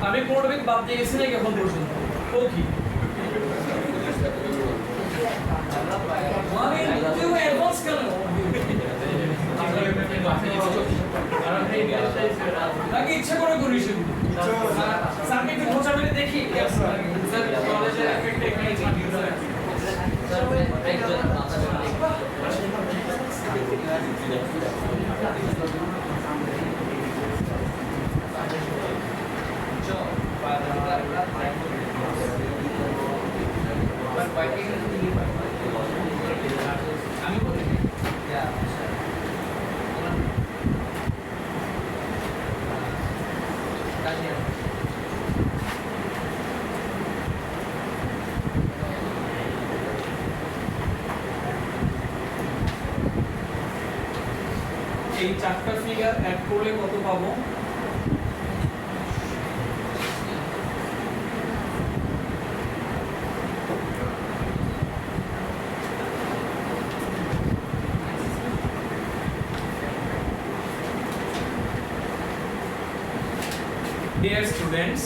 আমি কোন টপিক বাদ দিয়ে গেছি নাকি এখন পর্যন্ত ও কি মানে তুই অ্যাডভান্স কেন নাকি ইচ্ছা করে করিস স্যার একটু খোঁজা মেরে দেখি স্যার কলেজের এফেক্ট টেকনিক আমি বলি এই চারটা ফিগার অ্যাড করলে কত পাবো Dear students,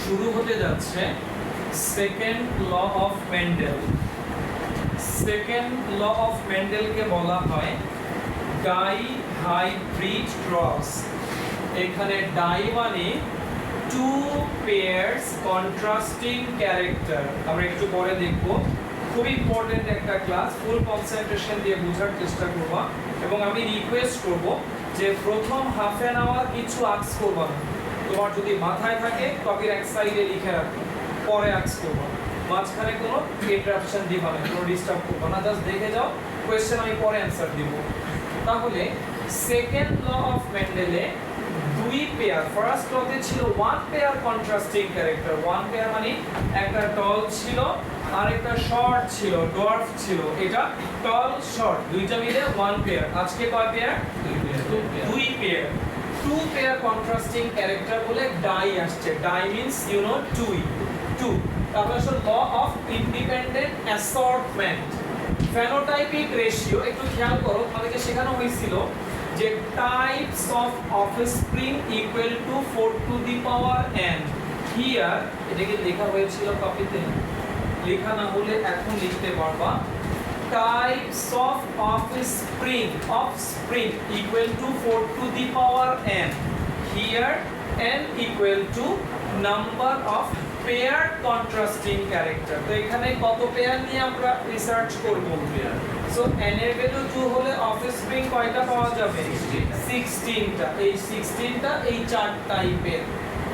শুরু হতে যাচ্ছে second law of Mendel. Second law of মেন্ডেলকে বলা হয় ডাই হাইব্রিড ক্রস। এখানে ডাই মানে টু পেয়ারস কন্ট্রাস্টিং ক্যারেক্টার। আমরা একটু পরে দেখব, খুব ইম্পর্টেন্ট একটা ক্লাস, ফুল কনসেন্ট্রেশন দিয়ে বোঝার চেষ্টা করব এবং আমি রিকোয়েস্ট করব যে প্রথম হাফ অ্যান আওয়ার কিছু আক্স করব না। তোমার যদি মাথায় থাকে টপিক এক সাইডে লিখে রাখো, পরে আক্স করবো, মাঝখানে কোনো ইন্টারাপশন দিবা না, কোনো ডিস্টার্ব করবো না, জাস্ট দেখে যাও, কোয়েশ্চেন আমি পরে অ্যান্সার দিব। তাহলে সেকেন্ড ল অফ মেন্ডেলে দুই পেয়ার, ফার্স্ট লতে ছিল one pair contrasting character. One pair মানে একটা টল ছিল আর একটা শর্ট ছিল, ডোয়ার্ফ ছিল। এটা টল শর্ট দুইটা মিলে ওয়ান পেয়ার। আজকে কয় পেয়ার? দুই pair. Two pair contrasting character বলে ডাই আসছে। Di means you know two. তারপরে আসলে law of independent assortment, phenotypic ratio. একটু খেয়াল করো, আমাদেরকে শেখানো হয়েছিল যে types of offspring equal to 4 to the power n। Here এটাকে লেখা হয়েছিল কপিতে, লেখা না হলে এখন লিখতে পারবা। Types of offspring equal to 4 to the power n. Here n equal to number of paired contrasting character. তো এখানে কত পেয়ার নিয়ে আমরা রিসার্চ করব? সো n এর ভ্যালু 2 হলে অফস্প্রিং কয়টা পাওয়া যাবে? 16টা। এই 16টা এই চার টাইপের,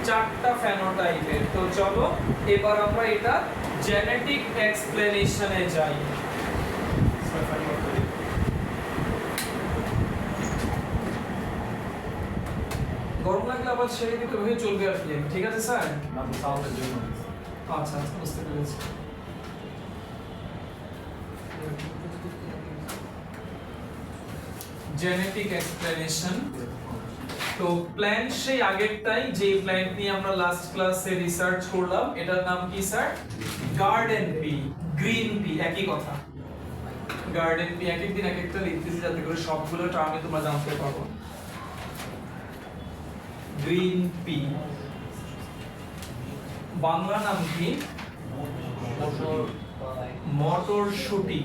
চারটা ফেনোটাইপের। তো চলো এবার আমরা এটা জেনেটিক এক্সপ্লেনেশনে যাই। গরম লাগলে আবার ছেড়ে দিতে হয়ে চলবে আর কি। ঠিক আছে স্যার? না তো সাউন্ডের জন্য। আচ্ছা আচ্ছা, বুঝতে পেরেছি। Genetic explanation. তো প্ল্যান্ট সেই আগেরটাই, যে প্ল্যান্ট নিয়ে আমরা লাস্ট ক্লাসে রিসার্চ করলাম, এটার নাম কি sir? Garden P, green pea, একই কথা। গার্ডেন পি এক একদিন এক একটা লিখতেছি যাতে করে সবগুলো টার্মে তোমরা জানতে পারো। গ্রিন পি বাংলা নাম কি? মটরশুঁটি।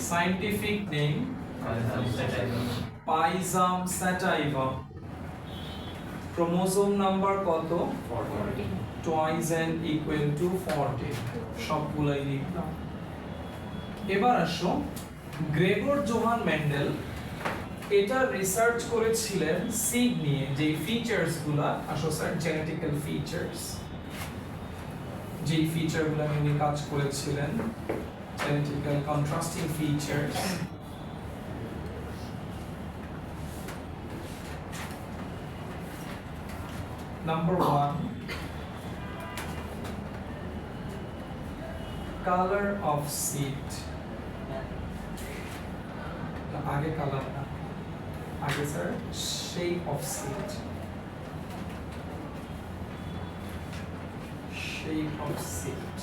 Scientific name Paijam sativa. Chromosome number কত? 40। Twice n equal to 40। সবগুলাই লিখলাম। এবার আসো, গ্রেগর জোহান মেন্ডেল এটা রিসার্চ করেছিলেন সিড নিয়ে, যে ফিচারসগুলো আসলে স্যার জেনেটিক্যাল ফিচারস, যে ফিচারগুলো নিয়ে কাজ করেছিলেন, genetical contrasting features. Number 1, color of seed. आगे color ना, आगे sir shape of seed. Shape of seed.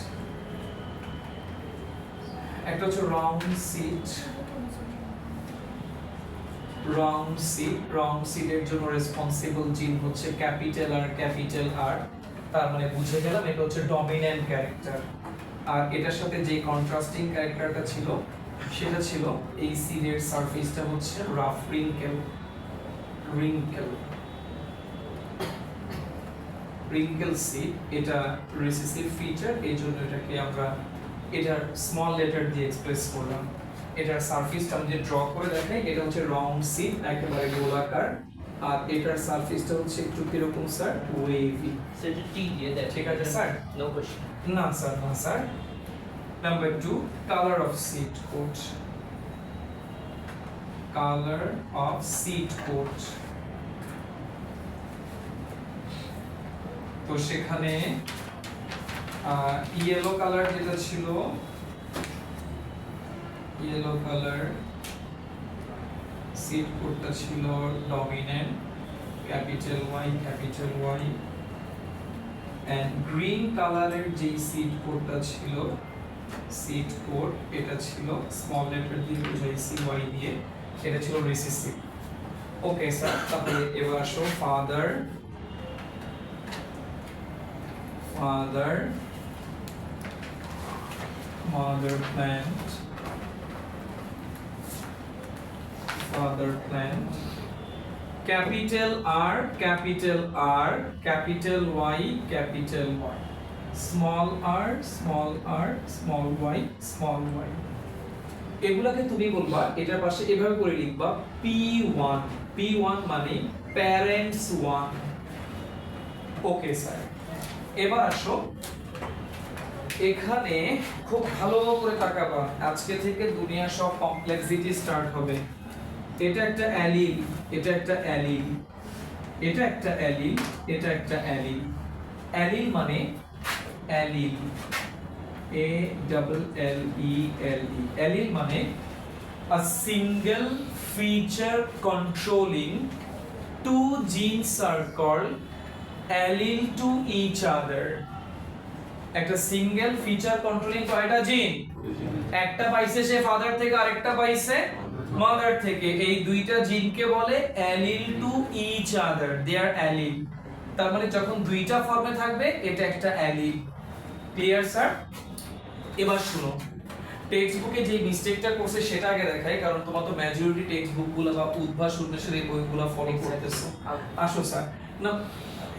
একটা হচ্ছে round seed. রাউন্ড সিডের জন্য রেসপন্সিবল জিন হচ্ছে ক্যাপিটাল আর, তার মানে বুঝে গেলাম এটা হচ্ছে ডমিন্যান্ট ক্যারেক্টার। আর এটার সাথে যে কন্ট্রাস্টিং ক্যারেক্টারটা ছিল সেটা ছিল এই সিডের সারফেসটা হচ্ছে রাফ রিঙ্কেল সিড। এটা রিসেসিভ ফিচার, এই জন্য এটাকে আমরা এটার স্মল লেটার দিয়ে এক্সপ্রেস করলাম। এটার সারফেসটা আমি যে ড্র করে দেখাই, এটা হচ্ছে রাউন্ড সিড, একেবারে গোলাকার। আর এটার সারফেসটা হচ্ছে একটু কিরকম স্যার, ওয়েভি। সেটা টি দিয়ে দেয়, ঠিক আছে স্যার? No question. না sir. Number 2, colour of seed coat. Colour of seed coat, তো সেখানে ইয়েলো কালার যেটা ছিল, ইয়েলো কালার সিড কোডটা ছিল dominant, capital Y, and green কালারের যে সিড কোডটা ছিল, সিড কোড এটা ছিল স্মল লেটার দিয়ে বুঝাইছি ওয়াই দিয়ে, এটা ছিল রিসেসিভ। ওকে স্যার, তাহলে এবার আসো father plant, capital R, capital Y, small r, small y, এগুলাকে তুমি বলবা এটার পাশে এভাবে করে লিখবা P1 মানে প্যারেন্টস 1। ওকে স্যার, এবার আসো এখানে খুব ভালো করে তাকাবা, আজকে থেকে দুনিয়া সব কমপ্লেক্সিটি স্টার্ট হবে। এটা একটা অ্যালিল, এটা একটা অ্যালিল, এটা একটা অ্যালিল, এটা একটা অ্যালিল। অ্যালিল মানে অ্যালিল, ALLELE। অ্যালিল মানে a single feature controlling two genes are called allele to each other। একটা সিঙ্গেল ফিচার কন্ট্রোলিং কয়টা জিন? একটা পাইছে সে ফাদার থেকে, আরেকটা পাইছে মাদার থেকে। এই দুইটা জিনকে বলে allele to each other, they are allele. তার মানে যখন দুইটা ফর্মে থাকবে এটা একটা অ্যালিল। Clear sir? এবার শুনো, টেক্সট বুকে যে মিস্টেকটা করছে সেটা আগে দেখাই, কারণ তোমার তো মেজরিটি টেক্সট বুকগুলো বা উদ্ভাস উন্মেষের এই বইগুলো ফলো করতেছো। আসো স্যার, না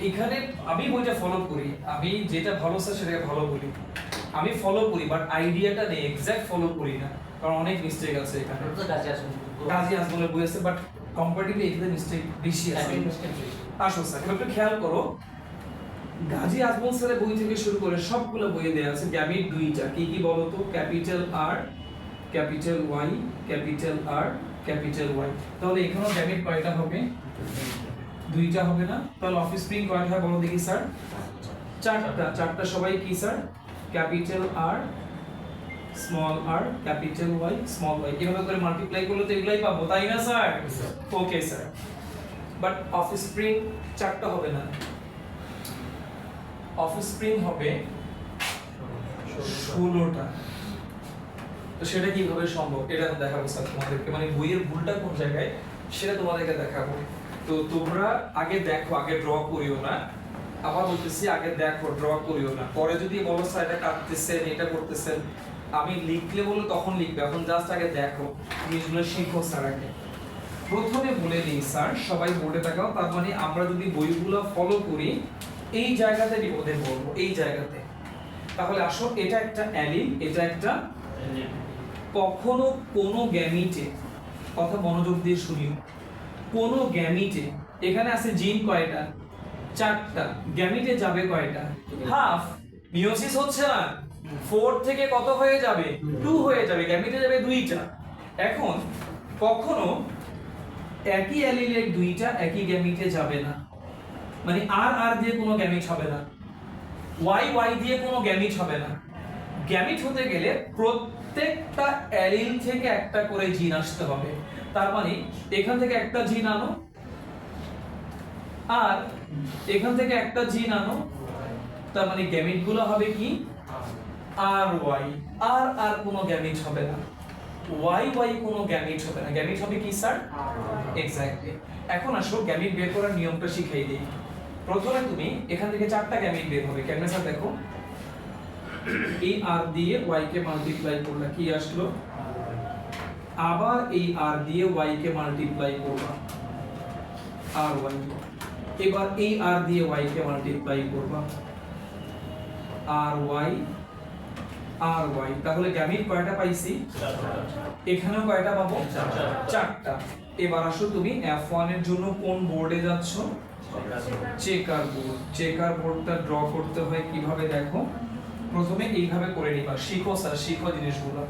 এখানে আমি বইটা ফলো করি, আমি যেটা ভালো স্যার সেটাকে ভালো বলি, আমি ফলো করি, বাট আইডিয়াটা নেই, এক্সাক্ট ফলো করি না, কারণ অনেক মিস্টেক আছে এখানে। তো কাজী আজমলের বই আছে, বাট কম্পারেটিভলি এখানে মিস্টেক বেশি আছে। আসো স্যার, এবার একটু খেয়াল করো, গাজী আজমল স্যারের বই থেকে শুরু করে সবগুলো বইয়ে দেওয়া আছে গ্যামিট দুইটা, কি কি বলো তো? Capital R, capital Y, capital R, capital Y. তাহলে এখানেও গ্যামিট কয়টা হবে? দুইটা হবে না? তাহলে অফস্প্রিং কয়টা হয় বলো দেখি স্যার? চারটা সবাই কি sir? Capital R, small R, capital Y, small Y. এভাবে করে মাল্টিপ্লাই করলে তো এগুলাই পাবো, তাই না sir? Okay sir, but offspring চারটা হবে না, অফস্প্রিং হবে 16টা। তো সেটা কিভাবে সম্ভব এটা আমি দেখাবো স্যার তোমাদেরকে, মানে বইয়ের ভুলটা কোন জায়গায় সেটা তোমাদেরকে দেখাবো। তো তোমরা আগে দেখো, আগে ড্র করিও না, আবার বলতেছি আগে দেখো, ড্র করিও না। পরে যদি বলো স্যার এটা কাটতেছেন, এটা করতেছেন, আমি লিখলে বলো তখন লিখবে, এখন জাস্ট আগে দেখো, জিনিসগুলো শিখো স্যার আগে। প্রথমে বলে দিই স্যার, সবাই বোর্ডে তাকাও, তার মানে আমরা যদি বইগুলো ফলো করি এই জায়গাতে বিপদে পড়বো, এই জায়গাতে। তাহলে আসো, এটা একটা অ্যালিল, এটা একটা কখনো কোনো গ্যামিটে, কথা মনোযোগ দিয়ে শুনিও, কোন গ্যামিটে, এখানে আছে জিন কয়টা, 4টা, গ্যামিটে যাবে কয়টা, হাফ। মিওসিস হচ্ছে না, 4 থেকে কত হয়ে যাবে, 2 হয়ে যাবে, গ্যামিটে যাবে 2টা। এখন কখনো একই অ্যালিলের 2টা একই গ্যামিটে যাবে না, মানে আর আর দিয়ে কোনো গ্যামিট হবে না, ওয়াই ওয়াই দিয়ে কোনো গ্যামিট হবে না। গ্যামিট হতে গেলে প্রত্যেকটা অ্যালিল থেকে একটা করে জিন আসতে হবে। তার মানে এখান থেকে একটা জিন আনো, আর এখান থেকে একটা জিন আনো, তার মানে গ্যামিট গুলো হবে কি, আর ওয়াই। আর কোনো গ্যামিট হবে না, ওয়াই ওয়াই কোনো গ্যামিট হবে না, গ্যামিট হবে কি স্যার, এক্স্যাক্টলি। এখন আসো গ্যামিট বের করার নিয়মটা শিখাই দিই। প্রথমে তুমি এখান থেকে 4টা গ্যামিট বের হবে, কেমনে স্যার দেখো, এই আর দিয়ে ওয়াই কে মাল্টিপ্লাই করলে কি আসলো, আবার এই আর দিয়ে ওয়াই কে মাল্টিপ্লাই করবা, আর ওয়াই, এবার এই আর দিয়ে ওয়াই কে মাল্টিপ্লাই করবা, আর ওয়াই, আর ওয়াই। তাহলে গ্যামিট কয়টা পাইছি, এখানেও কয়টা পাবো, 4টা। এবার আসো তুমি F1 এর জন্য কোন বোর্ডে যাচ্ছ, চেকার বোর্ড। চেকার বোর্ডটা ড্র করতে হয় কিভাবে দেখো, প্রথমে এইভাবে করে নিবা, শিখো স্যার, শিখো জিনিসগুলো,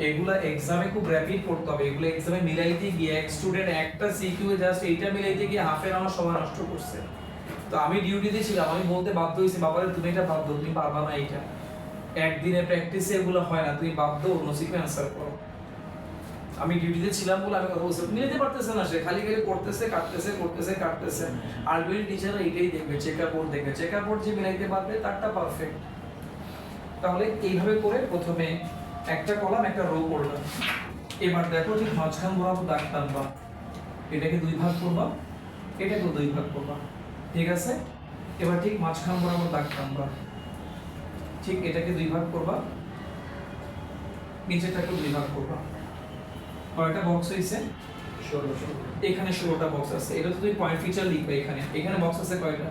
এগুলা এক্সামে খুব র‍্যাপিড করতে হবে, এগুলো এক্সামে মিলাইতে গিয়ে এক স্টুডেন্ট একটা সিকিউ জাস্ট এইটা মিলাইতে গিয়ে হাফের আমার সময় নষ্ট করছে। তো আমি ডিউটিতে ছিলাম, আমি বলতে বাধ্য হইছি, বাবারে তুমি এটা বাদ দাও, তুমি পারবা না এটা, একদিনের প্র্যাকটিসে এগুলো হয় না, তুমি বাদ দাও, অন্য সিকিউ অ্যানসার করো। আমি ডিউটিতে ছিলাম বলে আমি কথা বলছি, মিলাতে পারতেছে না, সে খালি খালি করতেছে কাটতেছে করতেছে কাটতেছে। আলটিমেটলি টিচাররা এটাই দেখবে, চেকার বোর্ড দেখবে, চেকার বোর্ড যে মিলাইতে পারবে তারটা পারফেক্ট। তাহলে এইভাবে করে প্রথমে একটা কলাম একটা রো করলাম। এবার দেখো ঠিক মাঝখান বরাবর দাগ টানবা, এটাকে 2 ভাগ করবা, এটাকে 2 ভাগ করবা, ঠিক আছে। এবার ঠিক মাঝখান বরাবর দাগ টানবা, ঠিক এটাকে 2 ভাগ করবা, নিচেরটাকে 2 ভাগ করবা। কয়টা বক্স হইছে, 16। এখানে 16টা বক্স আছে, এটা তো তুমি পয়েন্ট ফিচার লিখবে, এখানে এখানে বক্স আছে কয়টা,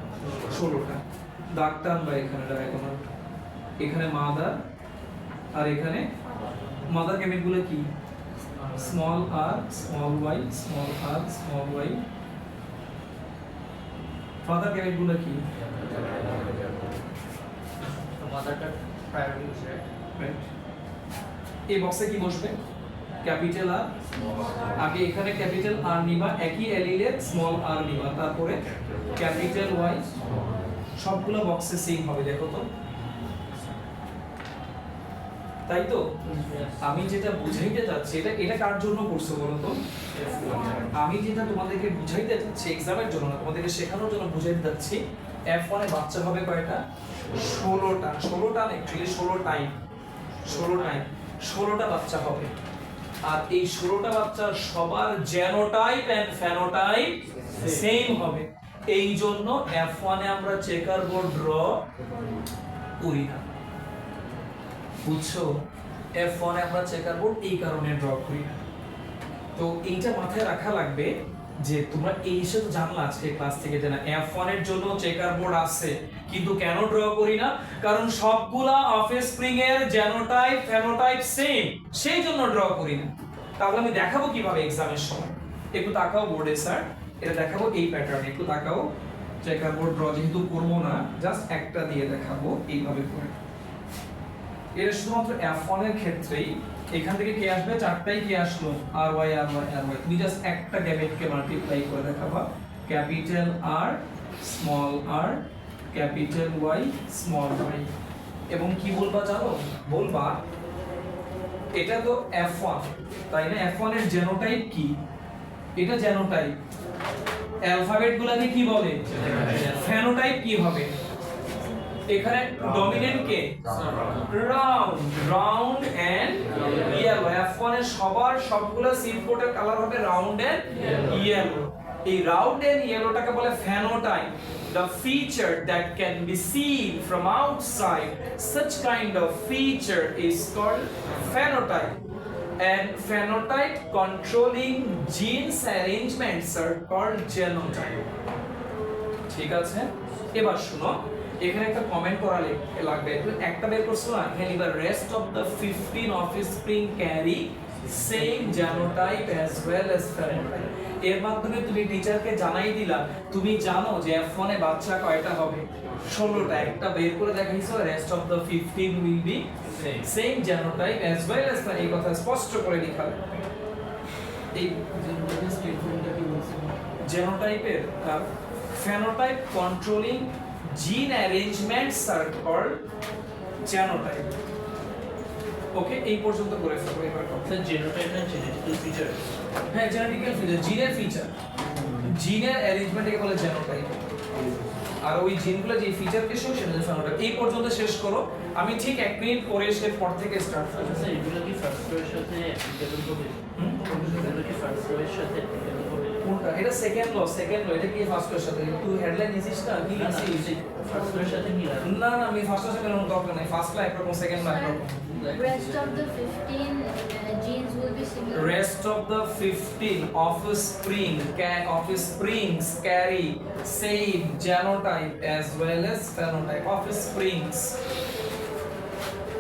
16টা। দাগ টানবা এখানে ডায়াগোনাল, এখানে মাদার, আর এখানে মাদার গ্যামিট গুলো কি, স্মল আর স্মল ওয়াই, স্মল আর স্মল ওয়াই। ফাদার গ্যামিট গুলো কি, মাদারটা প্রায়োরিটি হিসেবে, রাইট। এই বক্সে কি বসবে, ক্যাপিটাল আর, আগে এখানে ক্যাপিটাল আর নিবা, একই অ্যালিলের স্মল আর নিবা, তারপরে ক্যাপিটাল ওয়াই, সবগুলো বক্সে সেম হবে, দেখো তো, তাই তো। আমি যেটা বুঝাইতে যাচ্ছি, এটা কার জন্য করছো বলো তো, আমি যেটা তোমাদেরকে বুঝাইতে যাচ্ছি এক্সামের জন্য না, তোমাদেরকে শেখানোর জন্য বুঝাইতে যাচ্ছি। F1 এ বাচ্চা হবে কয়টা, 16টা, 16টা না অ্যাকচুয়ালি 16টা বাচ্চা হবে। আর এই 16টা বাচ্চা সবার জেনোটাইপ এন্ড ফেনোটাইপ সেম হবে, এই জন্য F1 এ আমরা চেকার বোর্ড ড্র করি না, বুঝছো। F1 এ আমরা চেকার বোর্ড এই কারণে ড্র করি না। তো এইটা মাথায় রাখা লাগবে যে তোমরা এই হিসেবে জানলা আজকে ক্লাস থেকে যে না F1 এর জন্য চেকার বোর্ড আছে, কিন্তু কেন ড্র করি না, কারণ সবগুলা অফস্প্রিং এর জেনোটাইপ ফেনোটাইপ সেম, সেই জন্য ড্র করি না। তাহলে আমি দেখাবো কিভাবে এক্সামের সময়, একটু তাকাও বোর্ডে স্যার, এটা দেখাবো এই প্যাটার্নে, একটু তাকাও। চেকার বোর্ড ড্র যেহেতু করবো না, জাস্ট একটা দিয়ে দেখাবো এইভাবে করে। এটা শুধুমাত্র F1 এর ক্ষেত্রেই, এখান থেকে কে আসবে, 4টাই কে আসলো, আর ওয়াই আর ওয়াই আর ওয়াই, তুমি জাস্ট একটা গ্যামেটকে মাল্টিপ্লাই করে দেখাবা, capital R small R capital Y small Y. এবং কি বলবা জানো, বলবা এটা তো F1 তাই না, F1 এর জেনোটাইপ কি, এটা জেনোটাইপ, অ্যালফাবেট গুলাকে কি বলে, ফেনোটাইপ কি হবে, এখানে ডমিনেন্ট কে, রাউন্ড এন্ড ইয়েলো। F1 এর সবগুলা সিড কোটের কালার হবে রাউন্ড এন্ড ইয়েলো। এই রাউন্ড এন্ড ইয়েলোটাকে বলে phenotype, the feature that can be seen from outside. Such kind of feature is called phenotype, and phenotype controlling genes arrangements are called genotype. ঠিক আছে, এবার শুনো, এখানে একটা কমেন্ট করা লাগবে, একটা বের করছো না, এখানে লিখবা rest of the 15 offspring carry same genotype as well as phenotype. এর মাধ্যমে তুমি টিচারকে জানাই দিলা তুমি জানো যে F1 এ বাচ্চা কয়টা হবে 16টা একটা বের করে দেখাইছো rest of the 15 will be same genotype as well as এই কথা স্পষ্ট করে লেখা এই জেনোটাইপের ফেনোটাইপ কন্ট্রোলিং জিন অ্যারেঞ্জমেন্টস আর কল্ড জেনোটাইপ ওকে এই পর্যন্ত করে ফেলবো এবার স্যার জেনোটাইপ না জেনেটিক্যাল ফিচার হ্যাঁ জেনেটিক্যাল ফিচার জিনের ফিচার জিনের অ্যারেঞ্জমেন্টকে বলে জেনোটাইপ আর ওই জিনগুলো যে ফিচার কে সেটা হচ্ছে ফেনোটাইপ এই পর্যন্ত শেষ করো আমি ঠিক 1 মিনিট পরে এসে পর থেকে স্টার্ট করব স্যার এগুলো কি ফার্স্ট রোয়ের সাথে অ্যাপ্লিকেবল হবে এগুলো কি ফার্স্ট রোয়ের সাথে অ্যাপ্লিকেবল হবে কোনটা এটা সেকেন্ড ল এটা কি ফার্স্ট এর সাথে তুই হেডলাইন দিছিস না কি লিখছিস ফার্স্ট রোয়ের সাথে মিলা না না আমি ফার্স্ট এর সাথে কোনো দরকার নাই ফার্স্ট লা একরকম সেকেন্ড লা একরকম Rest of the 15 genes will be similar. Rest of the 15 offsprings carry same genotype as well as phenotype offsprings.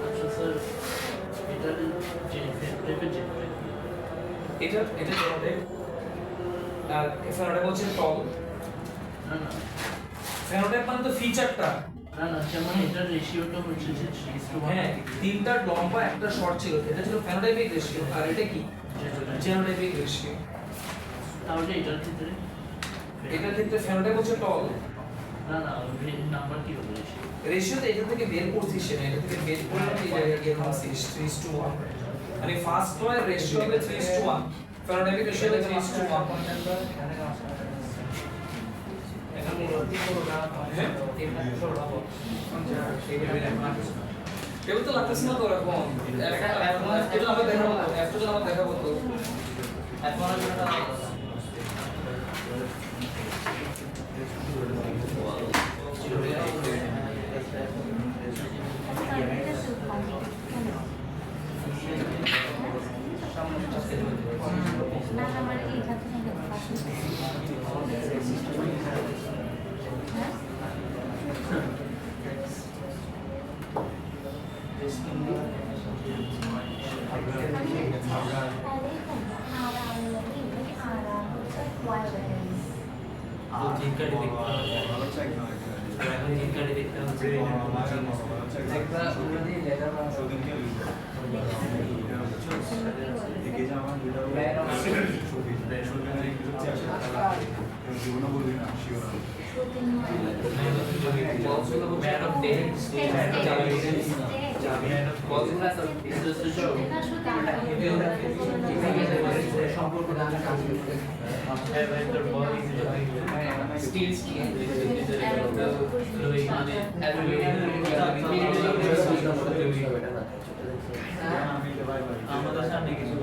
আচ্ছা স্যার এটা জেনোটাইপের জেনোটাইপ এটা genotype আর phenotype হচ্ছে টল না না phenotype মানে তো ফিচারটা না না যেমন এটার রেশিওটা হচ্ছে যে 3:1 হ্যাঁ তিনটা লম্বা একটা শর্ট ছিল এটা ছিল phenotypic রেশিও আর এটা কি genotypic রেশিও তাহলে এটার ক্ষেত্রে এটার ক্ষেত্রে phenotype হচ্ছে টল না না নাম্বার কি হবে রেশিও রেশিওতে এটা থেকে বের করছিস না এটা থেকে বের করে এই জায়গায় গিয়ে থামছিস 3:1 মানে ফার্স্ট ওয়ার রেশিও হবে 3:1 phenotypic রেশিও হবে 3:1 কেবল তো লাগতেছে না তো এরকম এটা আমরা দেখাবো তো আমরা দেখাবো তো এখন আমরা আমাদের সামনে কিছু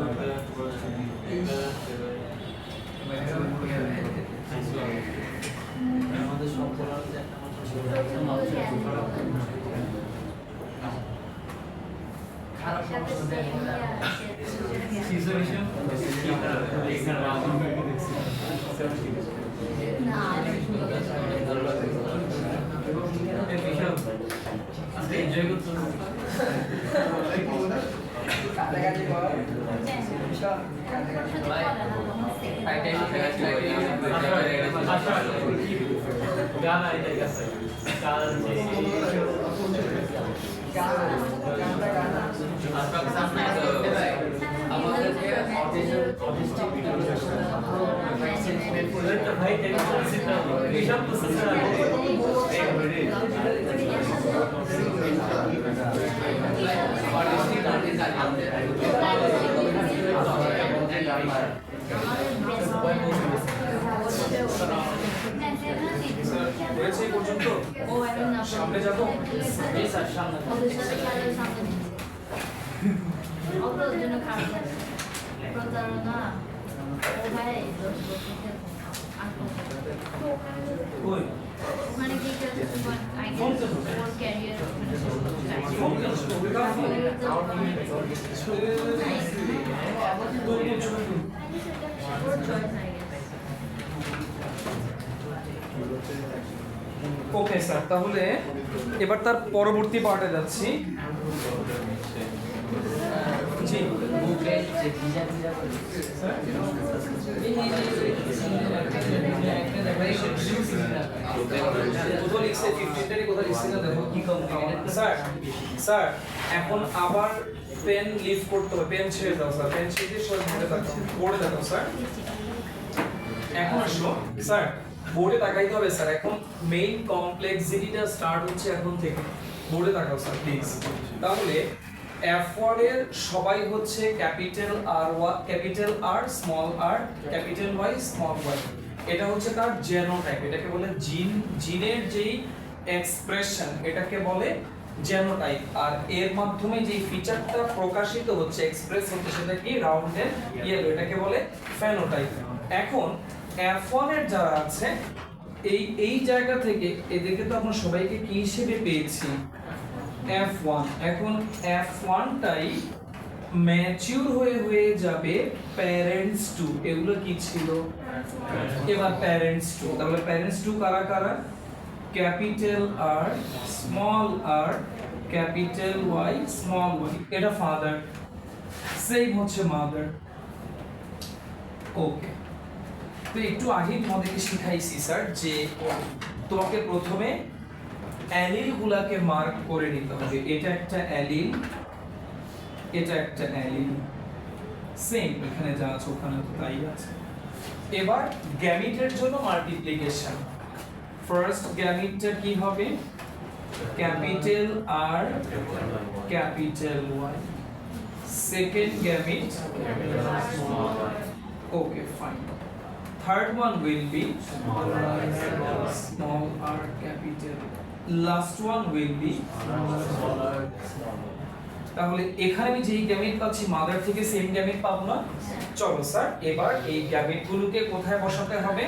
আমাদের সব করার খারাপ এনজয় করতে গানা এটা গেছে কাল আমাদেরকে অটিস্টিক ভাই এইসব তো হয়েছে এই পর্যন্ত সামনে যাবো এই স্যার সামনে অপরাধের জন্য খারাপ লাগে প্রতারণা ও ভাই কই ওখানে কি করতে তোমার I guess or career okay sir তাহলে এবার তার পরবর্তী পার্টে যাচ্ছি জি বুকে যে ভিজা ভিজা করে কোথাও লিখছে 15 তারিখ কোথাও লিখছে না দেখো কি কম স্যার স্যার এখন আবার পেন লিভ করতে হবে পেন ছেড়ে দাও স্যার পেন ছেড়ে দিয়ে সব বোর্ডে তাকাও বোর্ডে তাকাও স্যার এখন আসো স্যার বোর্ডে তাকাইতে হবে স্যার এখন মেইন কমপ্লেক্সিটিটা স্টার্ট হচ্ছে এখন থেকে বোর্ডে তাকাও স্যার প্লিজ তাহলে F1 এর সবাই হচ্ছে capital R small R capital Y small y এটা হচ্ছে তার জেনোটাইপ এটাকে বলে জিনের যেই এক্সপ্রেশন এটাকে বলে জেনোটাইপ আর এর মাধ্যমে যে ফিচারটা প্রকাশিত হচ্ছে এক্সপ্রেস হচ্ছে সেটা কি রাউন্ডেড ইয়েলো এটাকে বলে ফেনোটাইপ এখন F1 এর যারা আছে এই জায়গা থেকে এদেরকে তো আমরা সবাইকে কি হিসেবে পেয়েছি F1 এখন F1 টাই ম্যাচিউর হয়ে যাবে প্যারেন্টস টু এগুলো কি ছিল এবার প্যারেন্টস টু তাহলে প্যারেন্টস টু কারা কারা capital R small R capital Y small y এটা ফাদার সেম হচ্ছে মাদার ওকে তো একটু আগে তোমাদেরকে শিখাইছি স্যার যে তোমাকে প্রথমে অ্যালিল গুলাকে মার্ক করে নিতে হবে এটা একটা অ্যালিল এটা একটা অ্যালিল সেম এখানে যা আছে ওখানে তো তাই আছে এবার গ্যামিটের জন্য মাল্টিপ্লিকেশন ফার্স্ট গ্যামিটটা কি হবে capital R capital Y second gamete okay fine third one will be small r capital last one will be তাহলে এখানে আমি যেই গ্যামেট পাচ্ছি মাদার থেকে সেম গ্যামেট পাবো না চলো স্যার এবার এই গ্যামেট গুলোকে কোথায় বসাতে হবে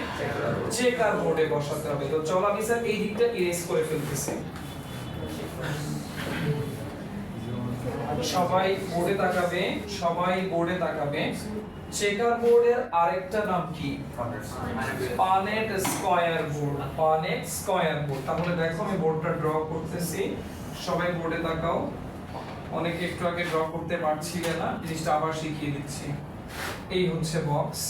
চেকার বোর্ডে বসাতে হবে তো চলো আমি স্যার এই দিকটা ইরেজ করে ফেলতেছি সবাই বোর্ডে তাকাবে চেকার বোর্ডের আরেকটা নাম কি পানেট স্কয়ার বোর্ড তাহলে দেখো আমি বোর্ডটা ড্র করতেছি সবাই বোর্ডে তাকাও অনেকে একটু আগে ড্র করতে পারছিলে না জিনিসটা আবার শিখিয়ে দিচ্ছি এই হচ্ছে বক্স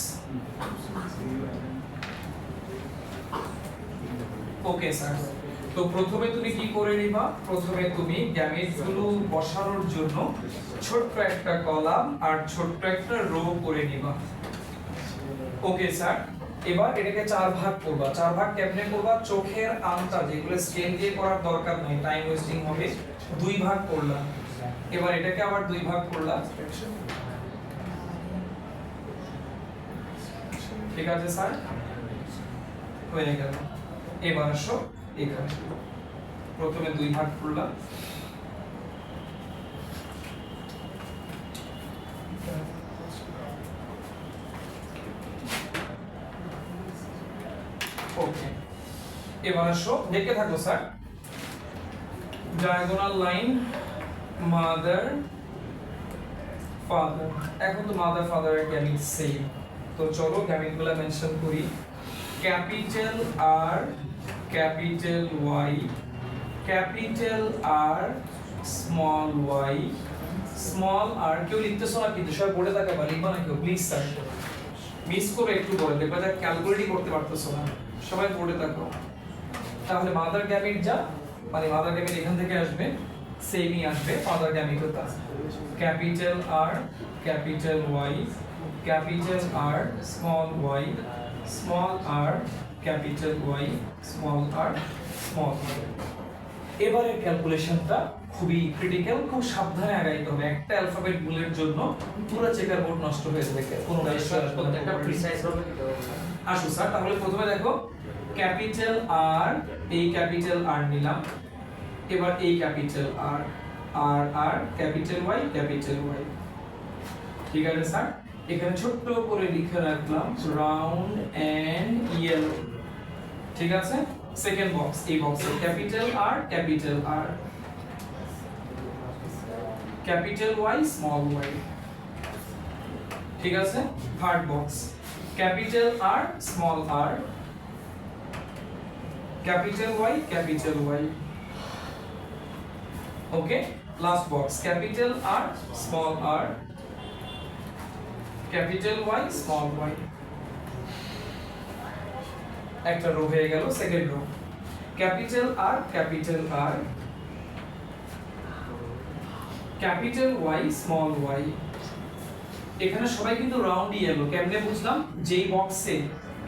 ওকে স্যার তো প্রথমে তুমি কি করে নিবা প্রথমে তুমি গ্যামেট গুলো বসানোর জন্য ছোট্ট একটা কলাম আর ছোট্ট একটা রো করে নিবা ওকে স্যার এবার এটাকে চার ভাগ করবা চার ভাগ কেমনে করবা চোখের আনতা যেগুলো স্কেল দিয়ে করার দরকার নেই টাইম ওয়েস্টিং হবে দুই ভাগ করলাম এবার এটাকে আবার দুই ভাগ করলাম ঠিক আছে স্যার হয়ে গেল এবার আসো এখানে প্রথমে দুই ভাগ করলাম ওকে এবার আসো দেখে থাকো sir diagonal line mother father এখন তো মাদার ফাদারের গ্যামিট সেম তো চলো গ্যামিটগুলো মেনশন করি capital R capital Y capital R small y small R কেউ লিখতেছো না কিন্তু সবাই বোর্ডে তাকাবা লিখবা না কেউ প্লিজ স্যার মিস করে একটু বলে দেখবা যা ক্যালকুলেটই করতে পারতেছো না সবাই বোর্ডে তাকাও তাহলে মাদার গ্যামিট যা মানে মাদার গ্যামিট এখান থেকে আসবে সেমই আসবে ফাদার গ্যামিট তা capital R capital Y capital R small y small r capital Y small r small y এবারে ক্যালকুলেশনটা খুবই ক্রিটিক্যাল খুব সাবধানে আগাইতে হবে একটা অ্যালফাবেট ভুলের জন্য পুরো চেকার বোর্ড নষ্ট হয়ে যাবে কোনো প্রত্যেকটা প্রিসাইজ হবে আসো স্যার তাহলে প্রথমে দেখো ক্যাপিটাল আর এই ক্যাপিটাল আর নিলাম এবার এই ক্যাপিটাল আর আর আর ক্যাপিটাল Y ক্যাপিটাল Y ঠিক আছে স্যার এখানে ছোট্ট করে লিখে রাখলাম রাউন্ড এন্ড ইয়েলো ঠিক আছে সেকেন্ড বক্স এই বক্সে capital R capital R capital Y small y ঠিক আছে third box capital R small r capital Y capital Y okay last box capital R small r capital Y small Y, একটা row হয়ে গেল। Second row capital R capital R capital Y small Y. এখানে সবাই কিন্তু রাউন্ডই এলো, কেমনে বুঝলাম? যেই বক্সে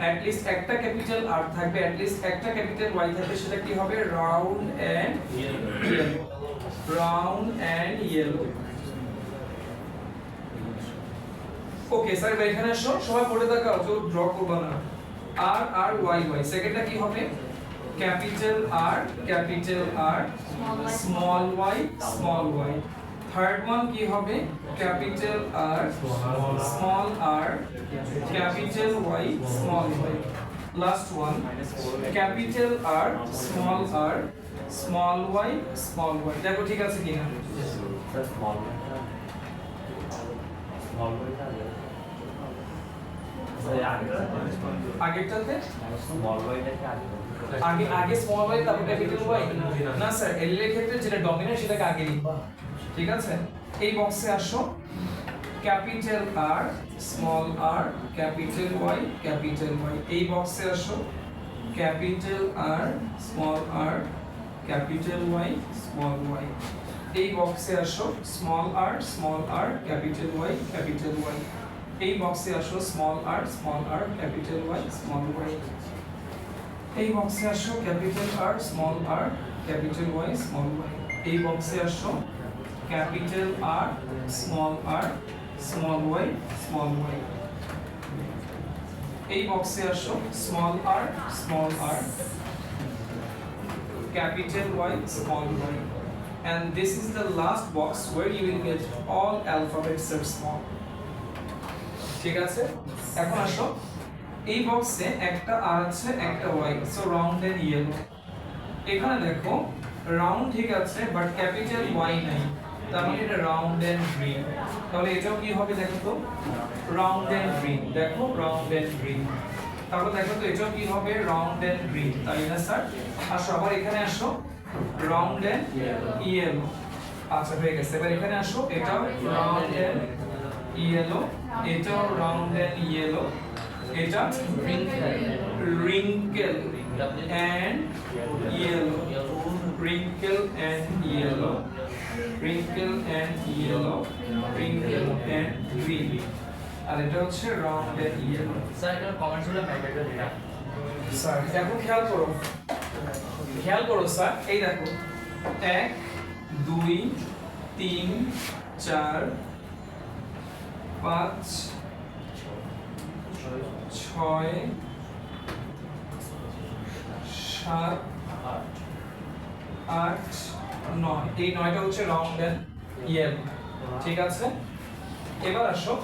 at least একটা ক্যাপিটাল আর থাকবে, at least একটা ক্যাপিটাল ওয়াই থাকবে, সেটা কি হবে? Round and yellow, round and yellow. Okay sir, এখানে আসো, সবাই পড়ে থাকাও, কেউ ড্র করবা না। আর আর ওয়াই ওয়াই, সেকেন্ডটা কি হবে? Capital R small Y small Y. Third one কি হবে? Capital R small R capital Y small Y. Last one capital R small Y small Y. দেখো ঠিক আছে কিনা? আগেরটাতে আগে আগে স্মল ওয়াই তারপর ক্যাপিটাল ওয়াই না স্যার, এল এর ক্ষেত্রে যেটা ডমিনেন্ট সেটাকে আগে লিখবা, ঠিক আছে? এই বক্সে আসো, capital R small R capital Y capital Y. এই বক্সে আসো, capital R small R capital Y small Y. এই বক্সে আসো, small R capital Y capital Y. এই বক্সে আসো, small R capital Y small Y. এই বক্সে আসো, capital R capital Y small Y. এই বক্সে আসো, capital R small Y small Y. এই বক্সে আসো, small R capital Y small y, and this is the last box where you will get all alphabets are small. ঠিক আছে? এখন আসো, এই বক্সে একটা আর আছে একটা y, so round and yellow. এখানে দেখো রাউন্ড ঠিক আছে বাট ক্যাপিটাল y নাই, তার মানে এটা রাউন্ড এন্ড গ্রিন। তাহলে এটাও কি হবে দেখো তো? Round and green. দেখো রাউন্ড এন্ড গ্রিন। তাহলে দেখো তো এটাও কি হবে? রাউন্ড এন্ড গ্রিন, তাই না স্যার? আসো আবার এখানে আসো, রাউন্ড এন্ড ইয়েলো। আচ্ছা হয়ে গেছে। এবার এখানে আসো, এটাও রাউন্ড এন্ড ইয়েলো, এটাও রাউন্ড এন্ড ইয়েলো, এটা wrinkle and yellow, wrinkle and yellow, wrinkle and yellow, wrinkle and green. আর এটা হচ্ছে রাউন্ড এন্ড ইয়েলো। স্যার এখানে কমেন্টস গুলো হাইলাইট দিলাম স্যার দেখো, খেয়াল করো স্যার, এই দেখো 1 2 3 4 5 6 7 8 9, এই 9টা হচ্ছে রাউন্ড এন্ড ইয়েলো, ঠিক আছে? এবার আসো,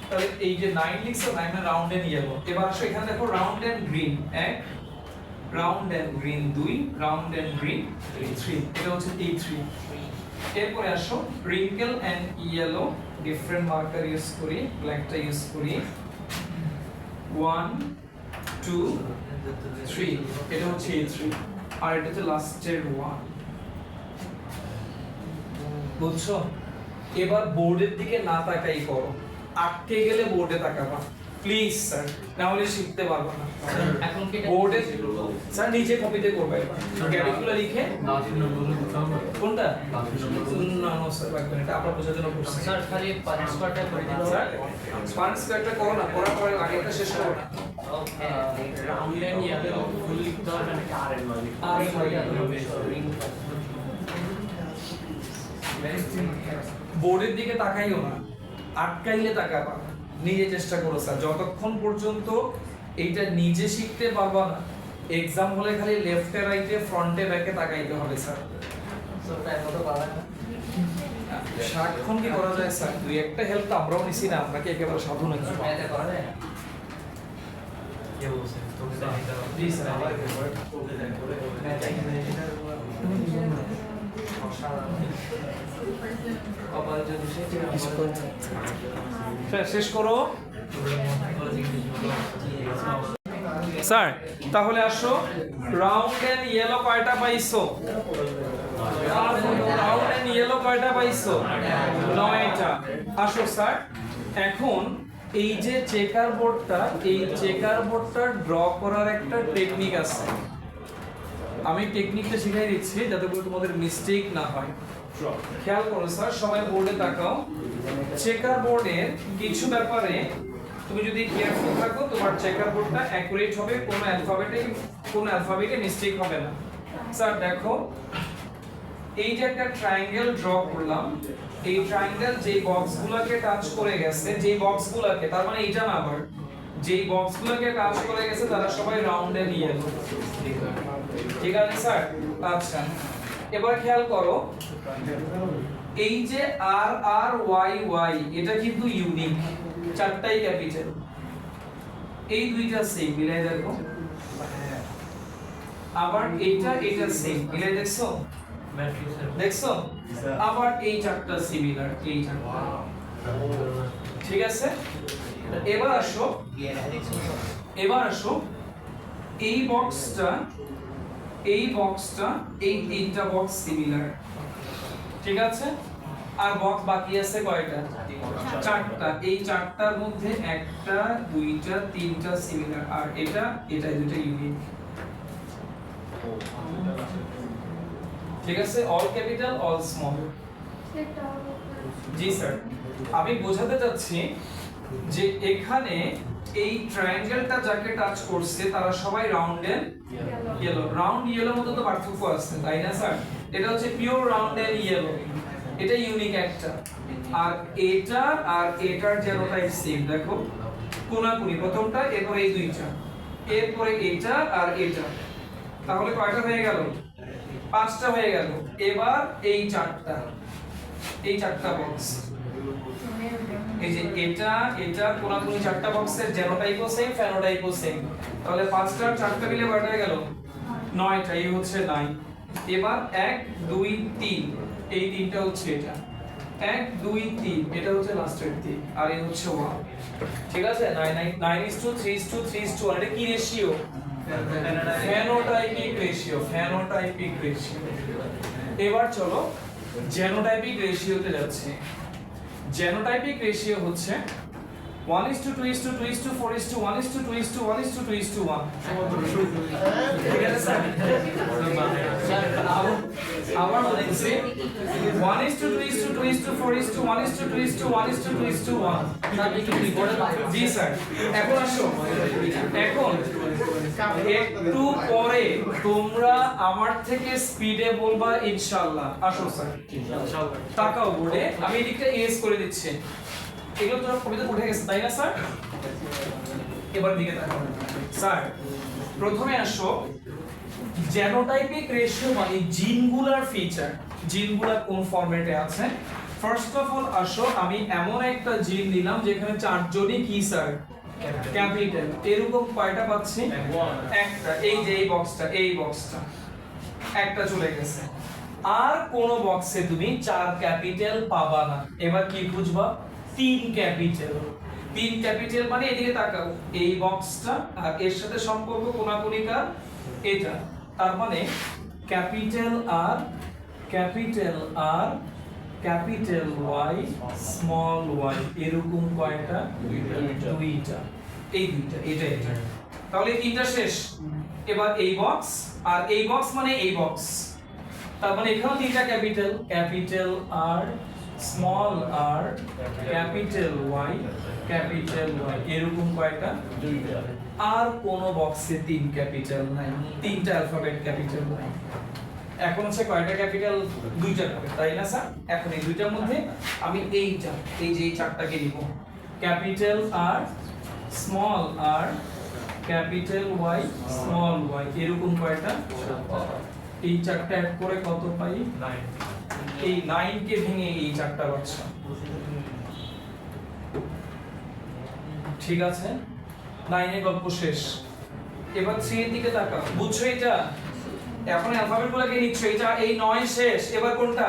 তাহলে এই যে 9 লিখছো, 9 মানে রাউন্ড এন্ড ইয়েলো। এবার আসো এখানে দেখো round and green 1, round and green 2, round and green 3, এটা হচ্ছে এই 3। এরপরে আসো wrinkle and yellow, different marker use করি, ব্ল্যাকটা ইউজ করি, 1 2 3, এটা হচ্ছে এই 3, আর এটা হচ্ছে লাস্টের 1। বুঝছো? এবার বোর্ডের দিকে না তাকাই করো, আটকে গেলে বোর্ডে তাকাবা প্লিজ স্যার, না হলে শিখতে পারবো না। এখন কি বোর্ডে স্যার নিজে কপিতে করবে, ক্যালিকুলা লিখে কোনটা না না স্যার লাগবে না, এটা আপনার বোঝার জন্য করছি স্যার খালি পাঁচ স্কোয়ারটা করে দিন স্যার। স্পান স্কয়ারটা করো না, করার পরে আগেরটা শেষ করো না। ওকে রাউন্ড এন্ড ইয়েলো ফুল লিখতে হবে নাকি আর এন ওয়াই আর এন ওয়াই বোর্ডের দিকে তাকাইও না, আটকাইলে তাকাবা, নিজে চেষ্টা করো স্যার। যতক্ষণ পর্যন্ত এইটা নিজে শিখতে পারবা না, এক্সাম হলে খালি লেফটে রাইটে ফ্রন্টে ব্যাকে তাকাইতে হবে স্যার। স্যার তাই মতো পাবেন না সারাক্ষণ কি করা যায় স্যার? দুই একটা হেল্প তো আমরাও নিছি না, আমরা কি একেবারে সাধু নাকি? এটা করা যায় না কে বলছে তোকে এটা জি স্যার। কপাল যদি শেষ করো স্যার। তাহলে আসো, রাউন্ড এন্ড ইয়েলো কয়টা পাইছো? রাউন্ড এন্ড ইয়েলো কয়টা পাইছো? 9টা। আসো স্যার, এখন এই যে চেকার বোর্ডটা, এই চেকার বোর্ডটা ড্র করার একটা টেকনিক আছে। আমি টেকনিকটা শিখিয়ে দিচ্ছি যাতে করে তোমাদের মিস্টেক না হয়। খেয়াল করো স্যার, সবাই বোর্ডে তাকাও। চেকার বোর্ডের কিছু ব্যাপারে তুমি যদি কেয়ারফুল থাকো, তোমার চেকার বোর্ডটা অ্যাকুরেট হবে, কোনো অ্যালফাবেটে মিস্টেক হবে না। স্যার দেখো, এই যে একটা ট্রায়াঙ্গেল ড্র করলাম, এই ট্রায়াঙ্গেল যে বক্সগুলোকে টাচ করে গেছে, যে বক্সগুলোকে, তার মানে এটা না, আবার যেই বক্সগুলোকে টাচ করে গেছে তারা সবাই রাউন্ডে নিয়ে এলো। ঠিক আছে স্যার? আচ্ছা, এবার খেয়াল করো, এই যে আর আর ওয়াই ওয়াই, এটা কিন্তু ইউনিক, চারটাই ক্যাপিটাল। এই দুইটা সেম, মিলাই দেখো। আবার এটা সেম, মিলাই দেখছো? দেখছো? আবার এই চারটা সিমিলার, এই চারটা। ঠিক আছে? এবার আসো এই বক্সটা, এই তিনটা বক্স সিমিলার। ঠিক আছে? আর বক্স বাকি আছে কয়টা? চারটা। এই চারটার মধ্যে একটা, দুইটা, তিনটা সিমিলার, আর এটা দুটো ইউনিক। ঠিক আছে? All capital, all small. জি স্যার, আমি বোঝাতে চাচ্ছি যে এখানে এই ট্রায়াঙ্গেলটা যাকে টাচ করছে তারা সবাই রাউন্ড এন্ড ইয়েলো। রাউন্ড ইয়েলোর মধ্যে তো পার্থক্য আছে, তাই না স্যার? এটা হচ্ছে পিওর রাউন্ড এন্ড ইয়েলো, এটা ইউনিক একটা। আর এটা আর এটার জেনোটাইপ সেম, দেখো কোনাকুনি, প্রথমটা, এরপরে এই দুইটা, এরপরে এটা আর এটা। তাহলে কয়টা হয়ে গেল? পাঁচটা হয়ে গেল। এবার এই চারটা বক্স, এই যে এটা কোনাকুনি চারটা বক্সের জেনোটাইপও সেম, ফেনোটাইপও সেম। তাহলে পাঁচটা চারটা মিলে কয়টা হয়ে গেল? 9টা। এই হচ্ছে 9। এবার 1 2 3, এই তিনটা হচ্ছে এটা। 1 2 3, এটা হচ্ছে লাস্টের 3, আর এই হচ্ছে 1। ঠিক আছে? 9:3:3:1, এটা কি রেশিও? Phenotypic ratio. এবার চলো জেনোটাইপিক রেশিওতে যাচ্ছে। জেনোটাইপিক রেশিও হচ্ছে 1:2:2:4:1:2:1:2:1:1। ঠিক আছে স্যার? আবার বলছি 1:2:2:4:1:2:1:2:1:2:1। জি স্যার। এখন আসো, একটু পরে তোমরা আমার থেকে স্পিডে বলবা ইনশাআল্লাহ। আসো স্যার, তাকাও বোর্ডে, আমি এদিকটা এস করে দিচ্ছি। এগুলো তো কবিতা উঠে গেছে, তাই না স্যার? এবার দিকে তাকাও স্যার। প্রথমে আসো, জেনোটাইপিক রেশিও মানে জিনগুলার ফিচার, জিনগুলা কোন ফরম্যাটে আছে। ফার্স্ট অফ অল আসো, আমি এমন একটা জিন নিলাম যেখানে চারজনই কি স্যার? ক্যাপিটাল। এরকম কয়টা পাচ্ছি? একটা। এই যে এই বক্সটা একটা চলে গেছে। আর কোন বক্সে তুমি 4 ক্যাপিটাল পাবা না। এবার কি বুঝবা? 3 ক্যাপিটাল। 3 ক্যাপিটাল মানে এদিকে তাকাও, এই বক্সটা আর এর সাথে সম্পর্ক কোনাকুনিকার এটা। তার মানে capital R capital Y, small Y, এরকম কয়টা? দুইটা। এই দুইটা, এটা। তাহলে তিনটা শেষ। এবার এই বক্স আর এই বক্স মানে এই বক্স। তার মানে এখানেও তিনটা capital R, small R, capital Y, এরকম কয়টা? দুইটা। আর কোন বক্সে 3 ক্যাপিটাল নাই, তিনটা অ্যালফাবেট ক্যাপিটাল নাই। এখন হচ্ছে কয়টা ক্যাপিটাল? দুইটা হবে, তাই না স্যার? এখন এই দুইটার মধ্যে আমি এই যে এই চারটাকে নিব, capital R, small R, capital Y, small Y, এরকম কয়টা? এই চারটা অ্যাড করে কত পাই? 9। এই 9 কে ভেঙে এই চারটা বাক্স। ঠিক আছে? 9 এর গল্প শেষ। এবার 3 এর দিকে তাকাও, বুঝছো এটা? এখন অ্যালফাবেটগুলোকে নিচ্ছ, এটা এই 9 শেষ। এবার কোনটা?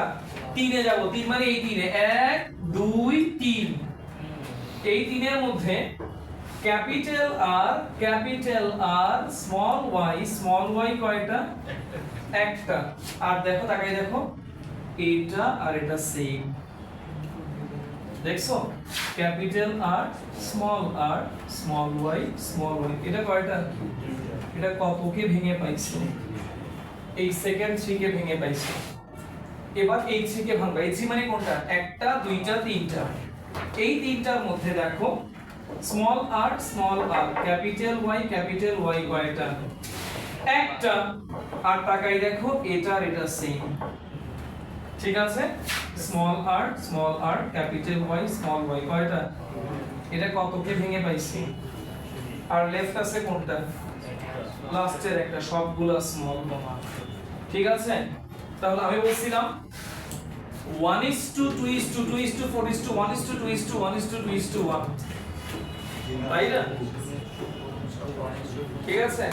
3 এ যাব। 3 মানে এই 3 এ 1 2 3। এই 3 এর মধ্যে ক্যাপিটাল আর, স্মল ওয়াই কয়টা? একটা। আর দেখো, তাকাই দেখো, এটা আর এটা সেম। দেখছো ক্যাপিটাল আর স্মল ওয়াই এটা কয়টা এটা কতকে ভেঙে পাইছো এই সেকেন্ড 3 কে ভেঙে পাইছো এবার এই 3 কে ভাঙবা এই 3 মানে কোনটা একটা দুইটা তিনটা এই তিনটার মধ্যে দেখো স্মল আর ক্যাপিটাল ওয়াই কয়টা একটা আর তাকাই দেখো এটা আর এটা সেম ঠিক আছে স্মল আর ক্যাপিটাল ওয়াই কয়টা এটা কতকে ভেঙে পাইছি আর লেফট আছে কোনটা লাস্টের একটা সবগুলো স্মল ঠিক আছে তাহলে আমি বলছিলাম 1:2:2:4:1:2:1:2:1 তাই না ঠিক আছে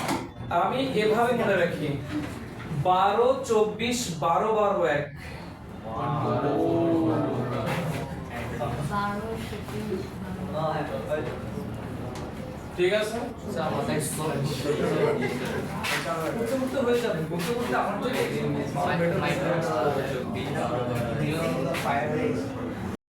আমি এভাবে মনে রাখি 12 24 12 12 1 ঠিক আছে করতে হয়ে যাবে করতে আমার